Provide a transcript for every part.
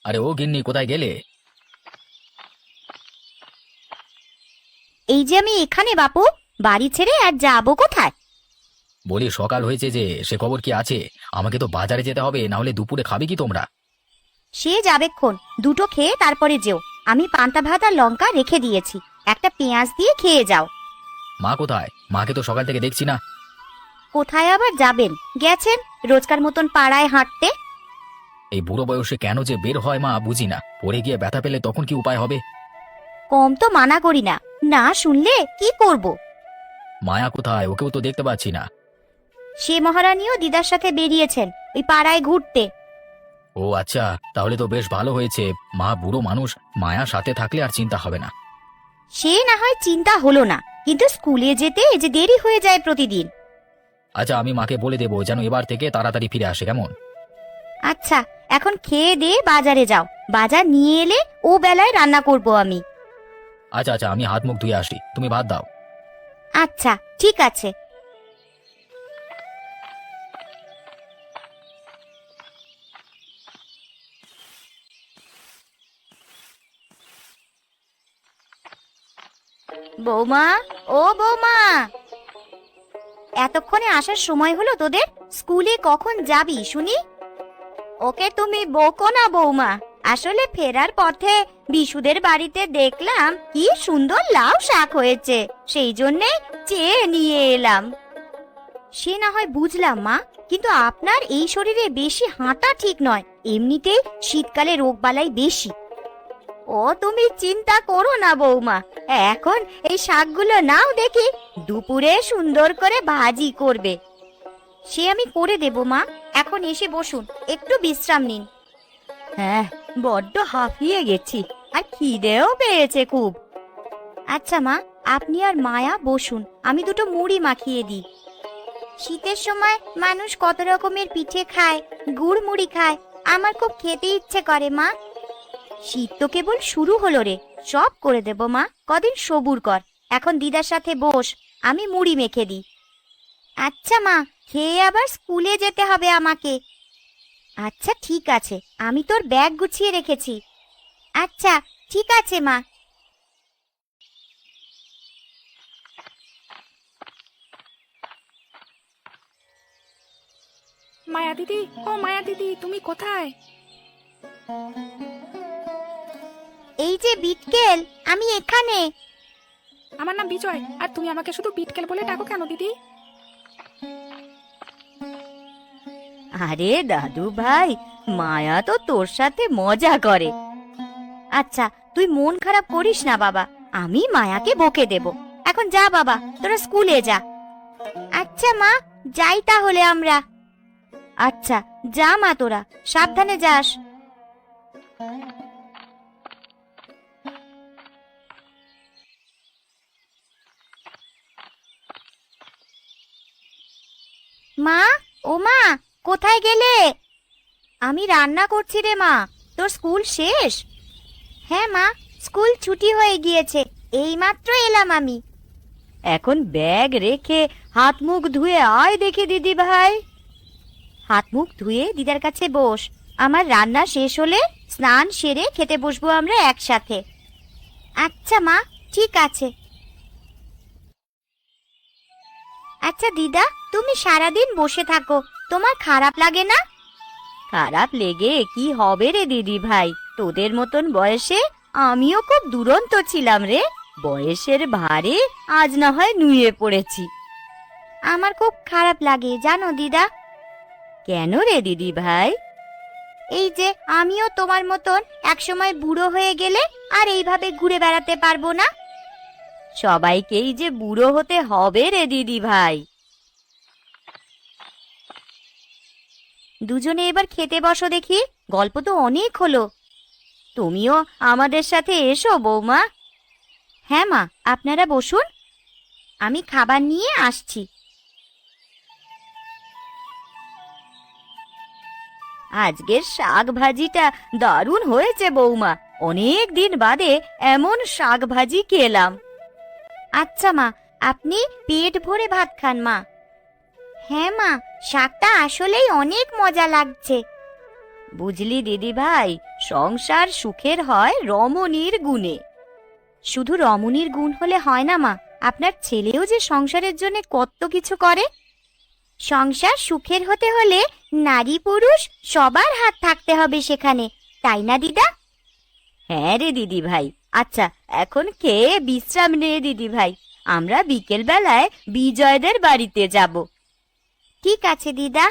আরে ও গিন্নি, কোথায় গেলে? এই যে আমি এখানে বাপু, বাড়ি ছেড়ে আর যাবো কোথায়? বলি সকাল হয়েছে যে, সে খবর কি আছে? আমাকে তো বাজারে যেতে হবে, না হলে দুপুরে খাবে কি তোমরা? সে যাবেক্ষণ, দুটো খেয়ে তারপরে যেও। আমি পান্তা ভাত আর লঙ্কা রেখে দিয়েছি, একটা পেঁয়াজ দিয়ে খেয়ে যাও। মা কোথায়? মাকে তো সকাল থেকে দেখছি না। কোথায় আবার যাবেন, গেছেন রোজকার মতন পাড়ায় হাঁটতে। এই বুড়ো বয়সে কেন যে বের হয় মা বুঝি না। পড়ে গিয়ে ব্যথা পেলে তখন কি উপায় হবে? কম তো মানা করি না, না শুনলে কি করব? মায়া কোথায়? ওকেও তো দেখতে পাচ্ছি না। সে মহারানীও দিদার সাথে বেরিয়েছেন ওই পাড়ায় ঘুরতে। ও আচ্ছা, তাহলে তো বেশ ভালো হয়েছে। মা বুড়ো মানুষ, মায়া সাথে থাকলে আর চিন্তা হবে না। সে না হয় চিন্তা হলো না, কিন্তু স্কুলে যেতে এই যে দেরি হয়ে যায় প্রতিদিন। আচ্ছা, আমি মাকে বলে দেবো যেন এবার থেকে তাড়াতাড়ি ফিরে আসে, কেমন? আচ্ছা, এখন খেয়ে দিয়ে বাজারে যাও, বাজার নিয়ে এলে ও বেলায় রান্না করব আমি। আচ্ছা আচ্ছা, আমি হাত মুখ ধুয়ে আসি, তুমি ভাত দাও। আচ্ছা ঠিক আছে। বৌমা, ও বৌমা, এতক্ষণে আসার সময় হলো তোদের? স্কুলে কখন যাবি শুনি? ওকে তুমি বকো না বৌমা, আসলে ফেরার পথে বিশুদের বাড়িতে দেখলাম কি সুন্দর লাউ শাক হয়েছে, সেই জন্যে চেয়ে নিয়ে এলাম। সে না হয় বুঝলাম মা, কিন্তু আপনার এই শরীরে বেশি হাঁটা ঠিক নয়, এমনিতেই শীতকালে রোগবালাই বেশি। ও তুমি চিন্তা করো না বৌমা, এখন এই শাকগুলো নাও দেখি, দুপুরে সুন্দর করে ভাজি করবে। সে আমি করে দেব মা, এখন এসে বসুন, একটু বিশ্রাম নিন। হ্যাঁ, বড্ড হাঁফিয়ে গেছি, আর খিদেও পেয়েছে খুব। আচ্ছা মা, আপনি আর মায়া বসুন, আমি দুটো মুড়ি মাখিয়ে দিই। শীতের সময় মানুষ কত রকমের পিঠে খায়, গুড় মুড়ি খায়, আমার খুব খেতে ইচ্ছে করে মা। শীত তো কেবল শুরু হলো রে, সব করে দেব মা, কদিন সবুর কর। এখন দিদার সাথে বস, আমি মুড়ি মেখে দিই। আচ্ছা মা, খেয়ে আবার স্কুলে যেতে হবে আমাকে। আচ্ছা ঠিক আছে, আমি তোর ব্যাগ গুছিয়ে রেখেছি। আচ্ছা ঠিক আছে মা। মায়া দিদি, ও মায়া দিদি, তুমি কোথায়? এই যে বিটকেল, আমি এখানে। আমার নাম বিজয়, আর তুমি আমাকে শুধু বিটকেল বলে ডাকো কেন দিদি? আরে দাদু ভাই, মায়া তো তোর সাথে মজা করে। আচ্ছা তুই মন খারাপ করিস না বাবা, আমি মায়াকে বকে দেব। এখন যা বাবা, তোরা স্কুলে যা। আচ্ছা মা, যাই তাহলে আমরা। আচ্ছা যা মা, তোরা সাবধানে যাস। মা, ও মা, কোথায় গেলে? আমি রান্না করছি রে মা, তোর স্কুল শেষ? হ্যাঁ মা, স্কুল ছুটি হয়ে গিয়েছে, এইমাত্র এলাম আমি। এখন ব্যাগ রেখে হাত মুখ ধুয়ে আয় দেখি দিদি ভাই। হাত মুখ ধুয়ে দিদার কাছে বস, আমার রান্না শেষ হলে স্নান সেরে খেতে বসবো আমরা একসাথে। আচ্ছা মা, ঠিক আছে। আচ্ছা দিদা, তুমি সারাদিন বসে থাকো, তোমার খারাপ লাগে না? খারাপ লেগে কি হবে রে দিদি ভাই, তোদের মতন বয়সে আমিও খুব দুরন্ত ছিলাম রে, বয়সের ভারে আজ না হয় নুয়ে পড়েছি। আমার খুব খারাপ লাগে জানো দিদা। কেন রে দিদি ভাই? এই যে আমিও তোমার মতন একসময় বুড়ো হয়ে গেলে আর এইভাবে ঘুরে বেড়াতে পারবো না। সবাইকেই যে বুড়ো হতে হবে রে দিদি ভাই। দুজনে এবার খেতে বসো দেখি, গল্প তো অনেক হলো। তুমিও আমাদের সাথে এসো বৌমা। হ্যাঁ মা, আপনারা বসুন, আমি খাবার নিয়ে আসছি। আজকের শাক ভাজিটা দারুণ হয়েছে বৌমা, অনেক দিন বাদে এমন শাক ভাজি খেলাম। আচ্ছা মা, আপনি পেট ভরে ভাত খান মা। হ্যাঁ মা, শাকটা আসলেই অনেক মজা লাগছে। বুঝলি দিদি ভাই, সংসার সুখের হয় রমণীর গুণে। শুধু রমণীর গুণ হলে হয় না মা, আপনার ছেলেও যে সংসারের জন্য কত কিছু করে। সংসার সুখের হতে হলে নারী পুরুষ সবার হাত থাকতে হবে সেখানে, তাই না দিদা? হ্যাঁ রে দিদি ভাই। আচ্ছা, এখন খেয়ে বিশ্রাম নে দিদি ভাই, আমরা বিকেল বেলায় বিজয়দের বাড়িতে যাব। ঠিক আছে দিদা।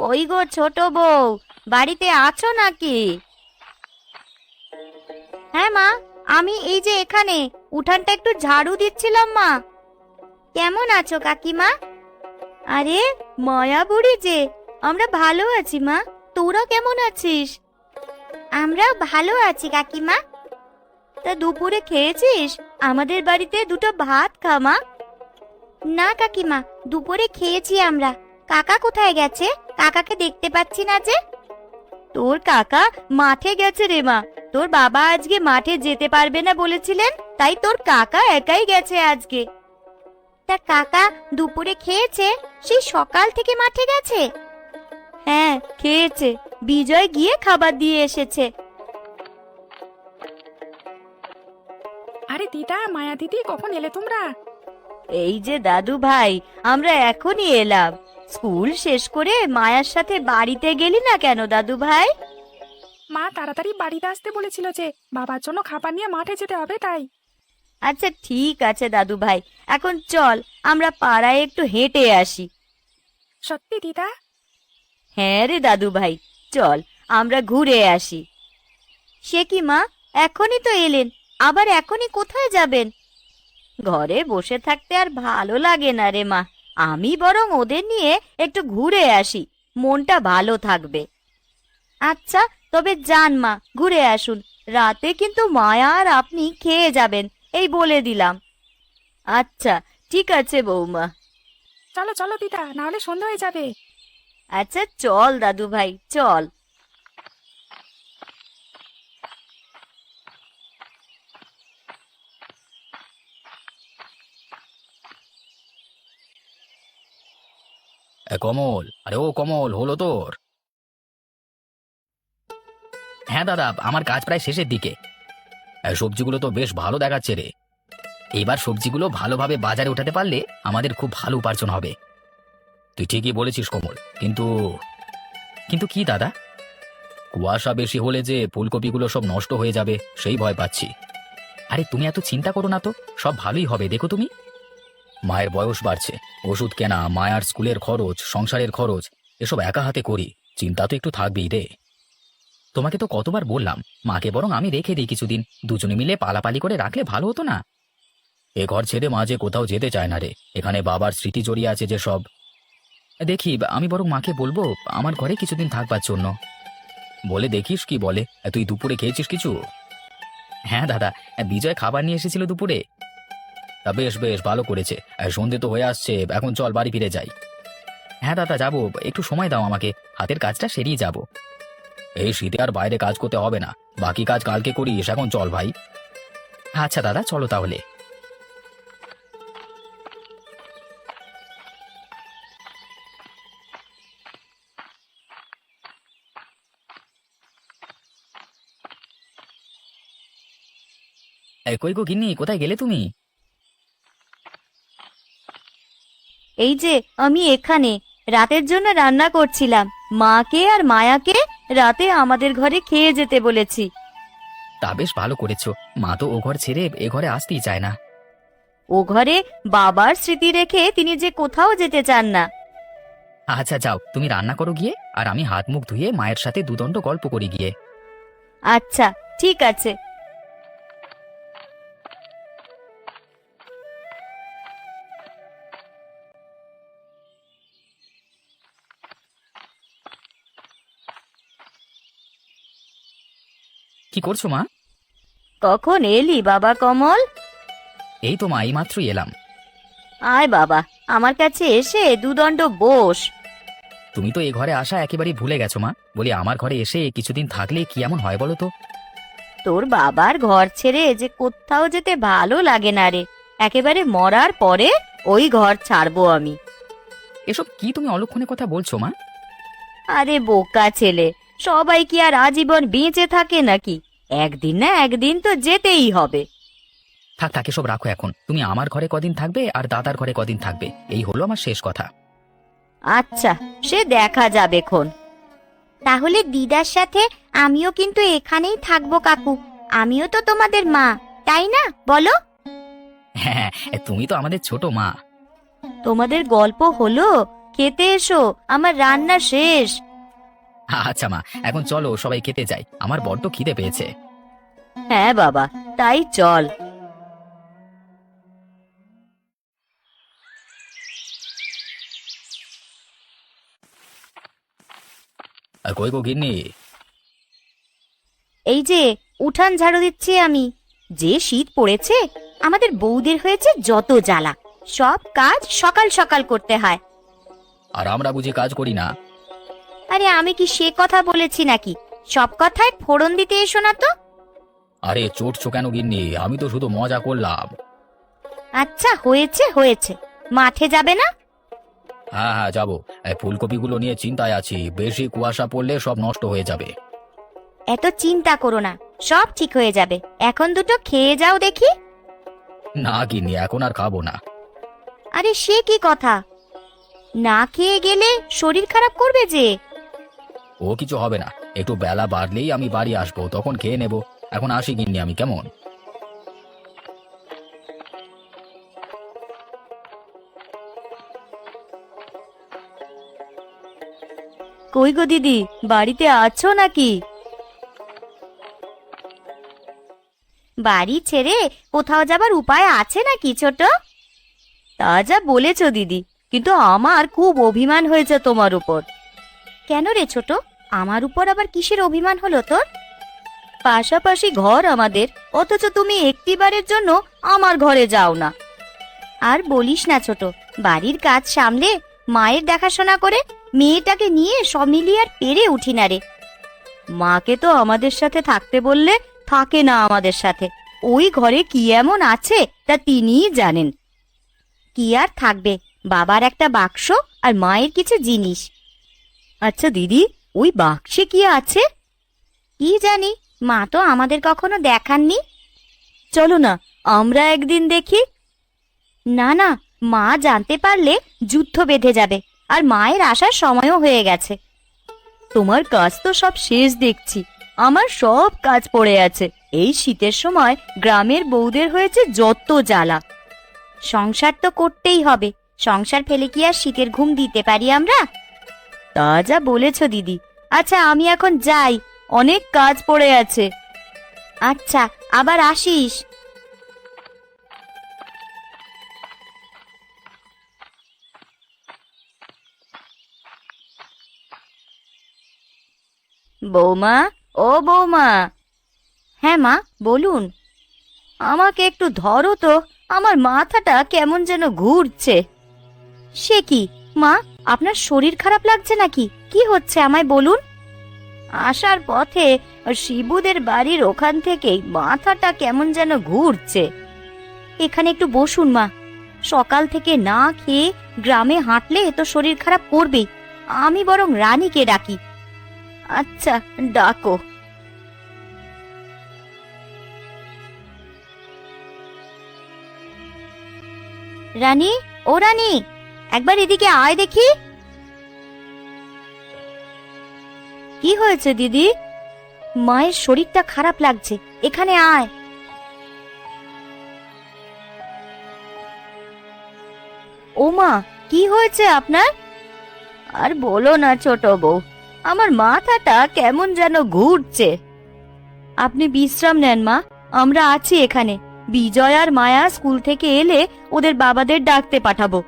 ওই গো ছোট বউ, বাড়িতে আছো নাকি? হ্যাঁ মা, আমি এই যে এখানে উঠানটা একটু ঝাড়ু দিচ্ছিলাম মা। কেমন আছো কাকিমা? আরে মায়া বুড়ি যে, আমরা ভালো আছি মা, তোরা কেমন আছিস? আমরাও ভালো আছি কাকিমা। তা দুপুরে খেয়েছিস? আমাদের বাড়িতে দুটো ভাত খা মা। না কাকিমা, দুপুরে খেয়েছি আমরা। কাকা কোথায় গেছে? কাকাকে দেখতে পাচ্ছি না যে। তোর কাকা মাঠে গেছে রে মা, তোর বাবা আজকে মাঠে যেতে পারবে না বলেছিলেন, তাই তোর কাকা একাই গেছে আজকে। তা কাকা দুপুরে খেয়েছে? সেই সকাল থেকে মাঠে গেছে? হ্যাঁ খেয়েছে, বিজয় গিয়ে খাবার দিয়ে এসেছে। আরে দিদা, মায়া দিদি, কখন এলে তোমরা? এই যে দাদু ভাই, আমরা এখনই এলাম। স্কুল শেষ করে মায়ার সাথে বাড়িতে গেলি না কেন দাদু ভাই? মা তাড়াতাড়ি বাড়িতে আসতে বলেছিল যে বাবার জন্য খাবার নিয়ে মাঠে যেতে হবে, তাই। আচ্ছা ঠিক আছে দাদু ভাই, এখন চল আমরা পাড়ায় একটু হেঁটে আসি। সত্যি দিদা? হ্যাঁ রে দাদু ভাই, চল আমরা ঘুরে আসি। সে কি মা, এখনই তো এলেন, আবার এখনই কোথায় যাবেন? ঘরে বসে থাকতে আর ভালো লাগে না রে মা, আমি বরং ওদের নিয়ে একটু ঘুরে আসি, মনটা ভালো থাকবে। আচ্ছা তবে যান মা, ঘুরে আসুন। রাতে কিন্তু মায়া আর আপনি খেয়ে যাবেন, এই বলে দিলাম। আচ্ছা ঠিক আছে বৌমা। চলো চলো দিদা, না হলে সন্ধ্যা হয়ে যাবে। আচ্ছা চল দাদু ভাই, চল। কমল, আরে ও কমল, হলো তোর? হ্যাঁ দাদা, আমার কাজ প্রায় শেষের দিকে। সবজিগুলো তো বেশ ভালো দেখাচ্ছে রে। এবার সবজিগুলো ভালোভাবে বাজারে উঠাতে পারলে আমাদের খুব ভালো উপার্জন হবে। তুই ঠিকই বলেছিস কমল, কিন্তু কিন্তু কি দাদা? কুয়াশা বেশি হলে যে ফুলকপিগুলো সব নষ্ট হয়ে যাবে সেই ভয় পাচ্ছি। আরে তুমি এত চিন্তা করো না তো, সব ভালোই হবে, দেখো তুমি। মায়ের বয়স বাড়ছে, ওষুধ কেনা, মায়ার স্কুলের খরচ, সংসারের খরচ, এসব একা হাতে করি, চিন্তা তো একটু থাকবেই রে। তোমাকে তো কতবার বললাম, মাকে বরং আমি রেখে দিই কিছুদিন, দুজনে মিলে পালাপালি করে রাখলে ভালো হতো না? এ ঘর ছেড়ে মা যে কোথাও যেতে চায় না রে, এখানে বাবার স্মৃতি জড়িয়ে আছে যে সব। দেখি, আমি বরং মাকে বলবো আমার ঘরে কিছুদিন থাকবার জন্য। বলে দেখিস কি বলে। তুই দুপুরে খেয়েছিস কিছু? হ্যাঁ দাদা, বিজয় খাবার নিয়ে এসেছিল দুপুরে। তা বেশ বেশ ভালো করেছে। সন্ধে তো হয়ে আসছে, এখন চল বাড়ি ফিরে যাই। হ্যাঁ দাদা যাবো, একটু সময় দাও আমাকে, হাতের কাজটা সেরেই যাব। এই শীতে আর বাইরে কাজ করতে হবে না, বাকি কাজ কালকে করিস, এখন চল ভাই। আচ্ছা দাদা, চলো তাহলে। কই গো গিন্নি, কোথায় গেলে তুমি? এই যে আমি এখানে রাতের জন্য রান্না করছিলাম, মাকে আর মায়াকে রাতে আমাদের ঘরে খেয়ে যেতে বলেছি। তা বেশ ভালো করেছো, মা তো ও ঘর ছেড়ে এ ঘরে আসতেই চায় না। ও ঘরে বাবার স্মৃতি রেখে তিনি যে কোথাও যেতে চান না। আচ্ছা যাও, তুমি রান্না করো গিয়ে, আর আমি হাত মুখ ধুয়ে মায়ের সাথে দুদণ্ড গল্প করি গিয়ে। আচ্ছা ঠিক আছে। কি করছো মা? কখন এলি বাবা কমল? এই তো মা, এই মাত্রই এলাম। আয় বাবা, আমার কাছে এসে দুদণ্ড বস। তুমি তো এ ঘরে আসা একেবারেই ভুলে গেছো মা, বলি আমার ঘরে এসে কিছুদিন থাকলে কি এমন হয় বলো তো? তোর বাবার ঘর ছেড়ে যে কোথাও যেতে ভালো লাগে না রে, একেবারে মরার পরে ওই ঘর ছাড়বো আমি। এসব কি তুমি অলক্ষণে কথা বলছো মা? আরে বোকা ছেলে, সবাই কি আর আজীবন বেঁচে থাকে নাকি? একদিন না একদিন তো যেতেই হবে। থাক থাক, এসব রাখো এখন। তুমি আমার ঘরে কদিন থাকবে আর দাদার ঘরে কদিন থাকবে, এই হলো আমার শেষ কথা। আচ্ছা, সে দেখা যাবে খন। তাহলে দিদার সাথে আমিও কিন্তু এখানেই থাকবো কাকু। আমিও তো তোমাদের মা, তাই না বলো? হ্যাঁ, তুমি তো আমাদের ছোট মা। তোমাদের গল্প হলো, খেতে এসো, আমার রান্না শেষ। আচ্ছা মা, এখন চলো সবাই খেতে যাই, আমার বড্ড খিদে পেয়েছে। হ্যাঁ বাবা, তাই চল। আর কই গো গিন্নি? এই যে উঠান ঝাড়ু দিচ্ছি আমি। যে শীত পড়েছে, আমাদের বউদের হয়েছে যত জ্বালা। সব কাজ সকাল সকাল করতে হয়। আর আমরা বুঝি কাজ করি না? আরে আমি কি সে কথা বলেছি নাকি? সব কথায় ফোড়ন দিতে এসো না তো। আরে চটছো কেন গিন্নি? আমি তো শুধু মজা করলাম। আচ্ছা হয়েছে হয়েছে, মাঠে যাবে না? হ্যাঁ হ্যাঁ যাবো। এই ফুলকপিগুলো নিয়ে চিন্তায় আছি, বেশি কুয়াশা পড়লে সব নষ্ট হয়ে যাবে। এত চিন্তা করো না, সব ঠিক হয়ে যাবে। এখন দুটো খেয়ে যাও দেখি। না গিন্নি, এখন আর খাবো না। আরে সে কি কথা? না খেয়ে গেলে শরীর খারাপ করবে যে। ও কিছু হবে না, একটু বেলা বাড়লেই আমি বাড়ি আসবো, তখন খেয়ে নেব। এখন আসি গিন্নি আমি, কেমন? কই গো দিদি, বাড়িতে আছো নাকি? বাড়ি ছেড়ে কোথাও যাবার উপায় আছে নাকি ছোট? তা যা বলেছ দিদি, কিন্তু আমার খুব অভিমান হয়েছে তোমার উপর। কেন রে ছোট, আমার উপর আবার কিসের অভিমান হলো তোর? পাশাপাশি ঘর আমাদের, অথচ তুমি একটিবারের জন্য আমার ঘরে যাও না। আর বলিস না ছোট, বাড়ির কাজ সামলে মায়ের দেখাশোনা করে মেয়েটাকে নিয়ে সব মিলিয়ে আর পেরে উঠি না রে। মাকে তো আমাদের সাথে থাকতে বললে থাকে না আমাদের সাথে। ওই ঘরে কি এমন আছে তা তিনিই জানেন। কি আর থাকবে, বাবার একটা বাক্স আর মায়ের কিছু জিনিস। আচ্ছা দিদি, ওই বাক্সে কি আছে? কি জানি, মা তো আমাদের কখনো দেখাননি। চলো না, আমরা একদিন দেখি। না না, মা জানতে পারলে যুদ্ধ বেঁধে যাবে, আর মায়ের আসার সময়ও হয়ে গেছে। তোমার কাজ তো সব শেষ দেখছি, আমার সব কাজ পড়ে আছে। এই শীতের সময় গ্রামের বউদের হয়েছে যত জ্বালা। সংসার তো করতেই হবে, সংসার ফেলে কি আর শীতের ঘুম দিতে পারি আমরা? তা যা বলেছ দিদি। আচ্ছা আমি এখন যাই, অনেক কাজ পড়ে আছে। আচ্ছা, আবার আসিস। বৌমা, ও বৌমা। হ্যাঁ মা, বলুন। আমাকে একটু ধরো তো, আমার মাথাটা কেমন যেন ঘুরছে। সে কি মা, আপনার শরীর খারাপ লাগছে নাকি? কি হচ্ছে আমায় বলুন। আসার পথে শিবুদের বাড়ির ওখান থেকেই মাথাটা কেমন যেন ঘুরছে। এখানে একটু বসুন মা। সকাল থেকে না খেয়ে গ্রামে হাঁটলে তো শরীর খারাপ করবেই। আমি বরং রানীকে ডাকি। আচ্ছা, ডাকো। রানী, ও রানী, একবার এদিকে আয় দেখি। কি হয়েছে দিদি? মায়ের শরীরটা খারাপ লাগছে, এখানে আয়। ও মা, কি হয়েছে আপনার? আর বলো না ছোট বউ, আমার মাথাটা কেমন যেন ঘুরছে। আপনি বিশ্রাম নেন মা, আমরা আছি এখানে। বিজয় আর মায়া স্কুল থেকে এলে ওদের বাবাদের ডাকতে পাঠাবো।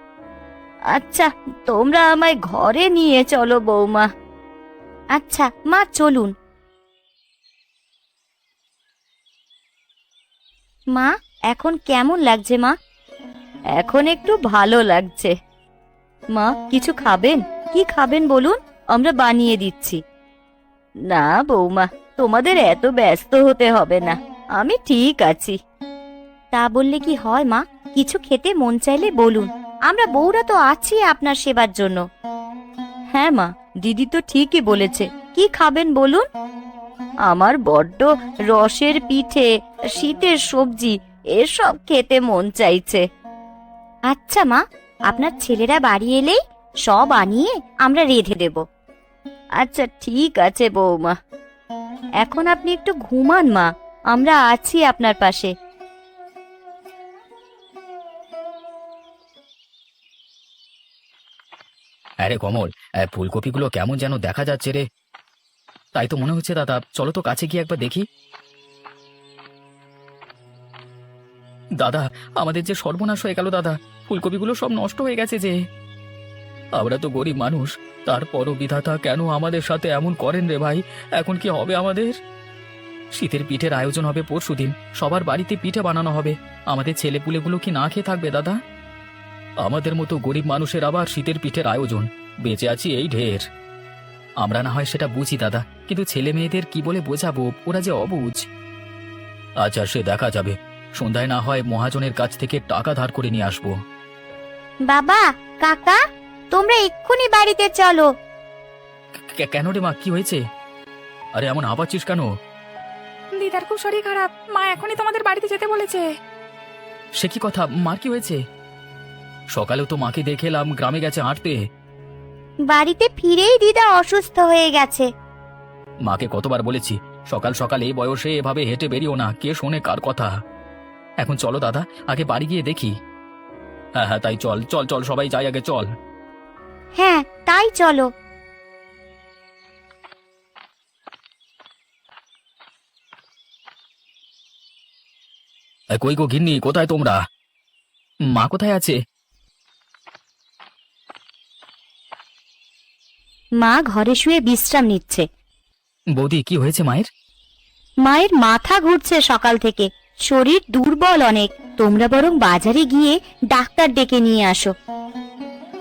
আচ্ছা, তোমরা আমায় ঘরে নিয়ে চলো বৌমা। আচ্ছা মা, চলুন। মা, এখন কেমন লাগছে মা? এখন একটু ভালো লাগছে। মা, কিছু খাবেন? কি খাবেন বলুন, আমরা বানিয়ে দিচ্ছি। না বৌমা, তোমাদের এত ব্যস্ত হতে হবে না, আমি ঠিক আছি। তা বললে কি হয় মা? কিছু খেতে মন চাইলে বলুন, আমরা বউরা তো আছি আপনার সেবার জন্য। হ্যাঁ মা, দিদি তো ঠিকই বলেছে। কি খাবেন বলুন? আমার বড্ড রসের পিঠে, শীতের সবজি এসব খেতে মন চাইছে। আচ্ছা মা, আপনার ছেলেরা বাড়ি এলেই সব আনিয়ে আমরা রেঁধে দেব। আচ্ছা ঠিক আছে বৌমা, এখন আপনি একটু ঘুমান মা, আমরা আছি আপনার পাশে। আরে কমল, ফুলকপিগুলো কেমন যেন দেখা যাচ্ছে রে। তাই তো মনে হচ্ছে দাদা, চলো তো কাছে গিয়ে একবার দেখি। দাদা, আমাদের যে সর্বনাশ হয়ে গেল দাদা, ফুলকপিগুলো সব নষ্ট হয়ে গেছে যে। আমরা তো গরিব মানুষ, তারপরও বিধাতা কেন আমাদের সাথে এমন করেন রে ভাই। এখন কি হবে আমাদের? শীতের পিঠের আয়োজন হবে পরশুদিন, সবার বাড়িতে পিঠে বানানো হবে। আমাদের ছেলেপুলেগুলো কি না খেয়ে থাকবে দাদা? আমাদের মতো গরিব মানুষের আবার শীতের পিঠের আয়োজন, বেঁচে আছি এই ঢের। আমরা না হয় সেটা বুঝি দাদা, কিন্তু ছেলে মেয়েদের কি বলে বোঝাবো, ওরা যে অবুঝ। আচ্ছা সে দেখা যাবে, সন্ধ্যায় না হয় মহাজনের কাছ থেকে টাকা ধার করে নিয়ে আসবো। বাবা, কাকা, তোমরা এক্ষুনি বাড়িতে চলো। কেন রে মা, কি হয়েছে? আরে এমন হাঁপাচ্ছিস কেন? দিদার খুব শরীর খারাপ, মা এখনই তোমাদের বাড়িতে যেতে বলেছে। সে কি কথা, মার কি হয়েছে? সকালেও তো মাকে দেখে এলাম গ্রামে গেছে হাঁটতে। বাড়িতে ফিরেই দিদা অসুস্থ হয়ে গেছে। মাকে কতবার বলেছি সকাল সকাল এই বয়সে এভাবে হেঁটে বেরিও না, কে শোনে কার কথা। এখন চলো দাদা, আগে বাড়ি গিয়ে দেখি। হ্যাঁ হ্যাঁ তাই চল চল চল, সবাই যাই আগে চল। হ্যাঁ তাই চলো। কই গো গিন্নি, কোথায় তোমরা? মা কোথায় আছে? মা ঘরে শুয়ে বিশ্রাম নিচ্ছে। বৌদি, কি হয়েছে মায়ের? মায়ের মাথা ঘুরছে সকাল থেকে, শরীর দুর্বল অনেক। তোমরা বরং বাজারে গিয়ে ডাক্তার ডেকে নিয়ে আসো।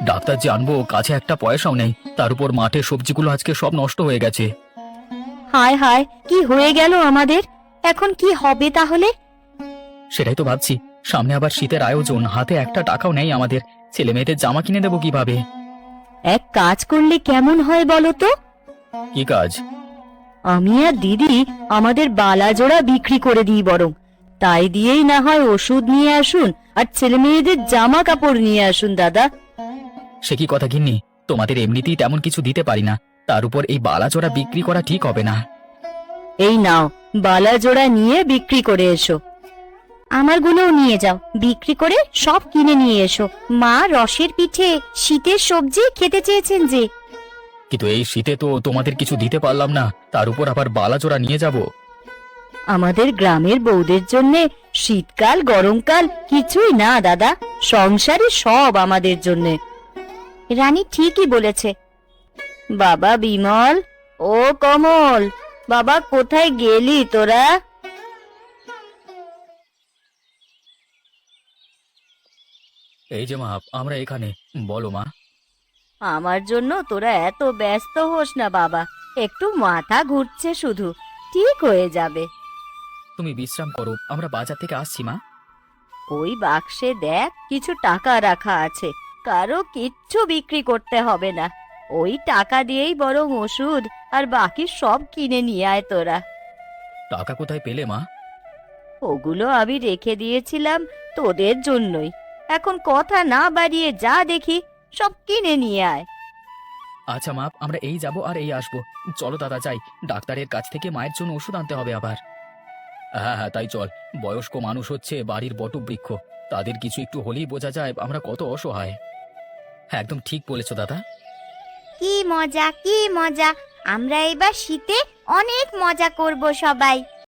ডাক্তার যে আনবো, কাছে একটা পয়সাও নেই, তার উপর মাঠের সবজিগুলো আজকে সব নষ্ট হয়ে গেছে। হায় হায়, কি হয়ে গেল আমাদের? এখন কি হবে তাহলে? সেটাই তো ভাবছি, সামনে আবার শীতের আয়োজন, হাতে একটা টাকাও নেই আমাদের। ছেলে মেয়েদের জামা কিনে দেবো কিভাবে? এক কাজ করলে কেমন হয় বলো তো? কি কাজ? আমি আর দিদি আমাদের বালা জোড়া বিক্রি করে দিই বরং, তাই দিয়েই না হয় ওষুধ নিয়ে আসুন আর ছেলে মেয়েদের জামা কাপড় নিয়ে আসুন। দাদা, সে কি কথা গিন্নি, তোমাদের এমনিতেই তেমন কিছু দিতে পারি না, তার উপর এই বালাচোরা বিক্রি করা ঠিক হবে না। এই নাও, বালা জোড়া নিয়ে বিক্রি করে এসো। আমারগুলোও নিয়ে যাও, বিক্রি করে সব কিনে নিয়ে এসো। মা রসের পিঠে, শীতের সবজি খেতে চেয়েছেন যে। কিন্তু এই শীতে তো তোমাদের কিছু দিতে পারলাম না, তার উপর আবার বালাচোরা নিয়ে যাব। আমাদের গ্রামের বউদের জন্য শীতকাল গরমকাল কিছুই না দাদা, সংসারে সব আমাদের জন্য। রানী ঠিকই বলেছে। বাবা বিমল, ও কমল, বাবা কোথায় গেলি তোরা? এই যে মা, আমরা এখানে, বলো মা। আমার জন্য তোরা এত ব্যস্ত হোস না বাবা, একটু মাথা ঘুরছে শুধু, ঠিক হয়ে যাবে। তুমি বিশ্রাম করো, আমরা বাজার থেকে আসছি মা। ওই বাক্সে দেখ কিছু টাকা রাখা আছে, কারো কিচ্ছু বিক্রি করতে হবে না। ওই টাকা দিয়েই বরং ওষুধ আর বাকি সব কিনে নিয়ে আয় তোরা। টাকা কোথায় পেলে মা? ওগুলো আমি রেখে দিয়েছিলাম তোদের জন্যই। এখন কথা না বাড়িয়ে যা দেখি সব কিনে নিয়ে আয়। আচ্ছা মা, আমরা এই যাব আর এই আসবো। চলো দাদা যাই, ডাক্তারের কাছ থেকে মায়ের জন্য ওষুধ আনতে হবে আবার। হ্যাঁ হ্যাঁ তাই চল, বয়স্ক মানুষ হচ্ছে বাড়ির বটবৃক্ষ, তাদের কিছু একটু হলেই বোঝা যায় আমরা কত অসহায়। হ্যাঁ একদম ঠিক বলেছো দাদা। কি মজা, কি মজা! আমরা এবার শীতে অনেক মজা করব সবাই।